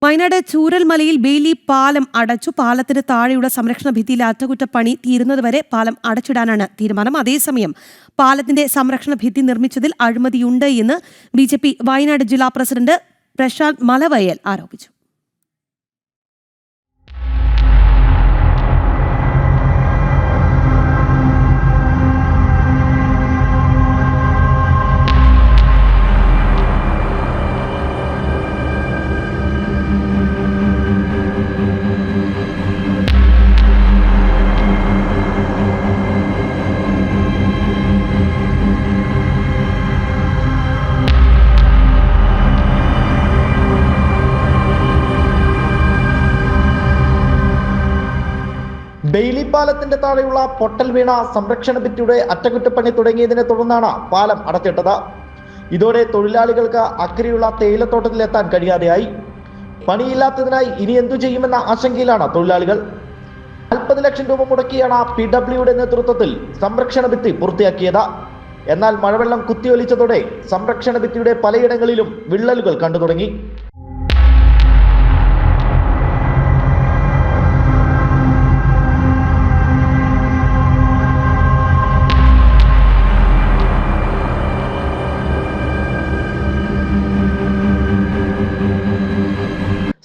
Wayanad ചൂരൽമലയിൽ Bailey പാലം അടച്ചു. പാലത്തിന് താഴെയുള്ള സംരക്ഷണ ഭിത്തിയിലെ അറ്റകുറ്റപ്പണി തീരുന്നതുവരെ പാലം അടച്ചിടാനാണ് തീരുമാനം. അതേസമയം പാലത്തിന്റെ സംരക്ഷണ ഭിത്തി നിർമ്മിച്ചതിൽ അഴിമതിയുണ്ട് എന്ന് BJP വയനാട് ജില്ലാ പ്രസിഡന്റ് പ്രശാന്ത് മലവയൽ ആരോപിച്ചു. ബെയിലി പാലത്തിന്റെ താഴെയുള്ള പൊട്ടൽ വീണ സംരക്ഷണ ഭിത്തിയുടെ അറ്റകുറ്റപ്പണി തുടങ്ങിയതിനെ തുടർന്നാണ് പാലം അടച്ചിട്ടത്. ഇതോടെ തൊഴിലാളികൾക്ക് അക്കരെയുള്ള തേയിലത്തോട്ടത്തിലെത്താൻ കഴിയാതെയായി. പണിയില്ലാത്തതിനായി ഇനി എന്തു ചെയ്യുമെന്ന ആശങ്കയിലാണ് തൊഴിലാളികൾ. 40 ലക്ഷം രൂപ മുടക്കിയാണ് PWയുടെ നേതൃത്വത്തിൽ സംരക്ഷണ ഭിത്തി പൂർത്തിയാക്കിയത്. എന്നാൽ മഴവെള്ളം കുത്തിയൊലിച്ചതോടെ സംരക്ഷണ ഭിത്തിയുടെ പലയിടങ്ങളിലും വിള്ളലുകൾ കണ്ടു തുടങ്ങി.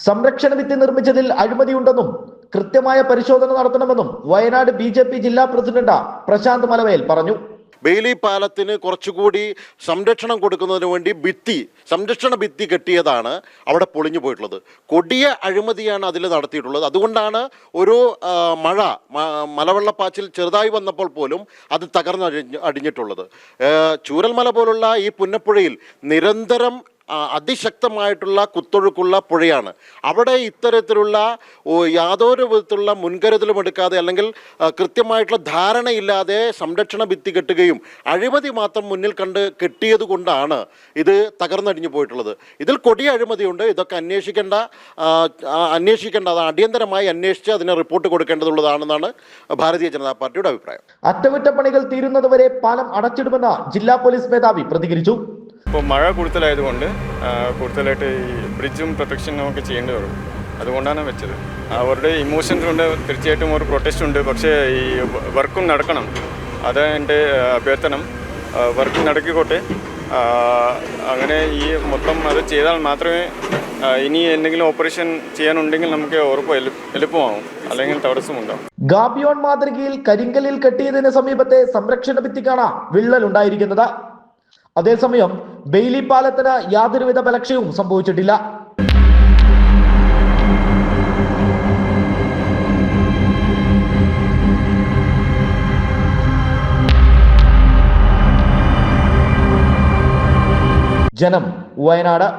സംരക്ഷണ ഭിത്തി നിർമ്മിച്ചതിൽ അഴിമതിയുണ്ടെന്നും കൃത്യമായ പരിശോധന നടത്തണമെന്നും വയനാട് BJP ജില്ലാ പ്രസിഡന്റ് പ്രശാന്ത് മലവയൽ പറഞ്ഞു. ബെയിലി പാലത്തിന് കുറച്ചുകൂടി സംരക്ഷണം കൊടുക്കുന്നതിന് വേണ്ടി സംരക്ഷണ ഭിത്തി കെട്ടിയതാണ് അവിടെ പൊളിഞ്ഞു പോയിട്ടുള്ളത്. കൊടിയ അഴിമതിയാണ് അതിൽ നടത്തിയിട്ടുള്ളത്. അതുകൊണ്ടാണ് ഒരു മലവെള്ളപ്പാച്ചിൽ ചെറുതായി വന്നപ്പോൾ പോലും അത് അടിഞ്ഞിട്ടുള്ളത്. ചൂരൽമല പോലുള്ള ഈ പുന്നപ്പുഴയിൽ നിരന്തരം അതിശക്തമായിട്ടുള്ള കുത്തൊഴുക്കുള്ള പുഴയാണ്. അവിടെ ഇത്തരത്തിലുള്ള യാതൊരു വിധത്തിലുള്ള മുൻകരുതലും എടുക്കാതെ അല്ലെങ്കിൽ കൃത്യമായിട്ടുള്ള ധാരണയില്ലാതെ സംരക്ഷണ ഭിത്തി കെട്ടുകയും അഴിമതി മാത്രം മുന്നിൽ കണ്ട് കെട്ടിയത് കൊണ്ടാണ് ഇത് തകർന്നടിഞ്ഞു പോയിട്ടുള്ളത്. ഇതിൽ കൊടിയ അഴിമതിയുണ്ട്. ഇതൊക്കെ അന്വേഷിക്കേണ്ട അടിയന്തരമായി അന്വേഷിച്ച് അതിന് റിപ്പോർട്ട് കൊടുക്കേണ്ടതുള്ളതാണെന്നാണ് ഭാരതീയ ജനതാ പാർട്ടിയുടെ അഭിപ്രായം. അറ്റകുറ്റപ്പണികൾ തീരുന്നതുവരെ പാലം അടച്ചിടുമെന്ന് ജില്ലാ പോലീസ് മേധാവി പ്രതികരിച്ചു. ഇപ്പോൾ മഴ കൂടുതലായതുകൊണ്ട് കൂടുതലായിട്ട് ഈ ബ്രിഡ്ജും പ്രൊട്ടക്ഷനും ഒക്കെ ചെയ്യേണ്ടി വരും. അതുകൊണ്ടാണ് വെച്ചത്. അവരുടെ ഇമോഷൻസ് ഉണ്ട്, തീർച്ചയായിട്ടും ഒരു പ്രൊട്ടസ്റ്റ് ഉണ്ട്. പക്ഷേ ഈ വർക്കും നടക്കണം. അത് എൻ്റെ അഭ്യർത്ഥന. വർക്ക് നടക്കിക്കോട്ടെ. അങ്ങനെ ഈ മൊത്തം അത് ചെയ്താൽ മാത്രമേ ഇനി എന്തെങ്കിലും ഓപ്പറേഷൻ ചെയ്യാനുണ്ടെങ്കിൽ നമുക്ക് ഉറപ്പ് എളുപ്പമാവും, അല്ലെങ്കിൽ തടസ്സമുണ്ടാവും. ഗാബിയോൺ മാതൃകയിൽ കരിങ്കലിൽ കെട്ടിയതിന് സമീപത്തെ സംരക്ഷണ ഭിത്തിക്കാണ് വിള്ളലുണ്ടായിരിക്കുന്നത്. അതേസമയം ബെയിലി പാലത്തിന് യാതൊരുവിധ ബലക്ഷയവും സംഭവിച്ചിട്ടില്ല. ജനം, വയനാട്.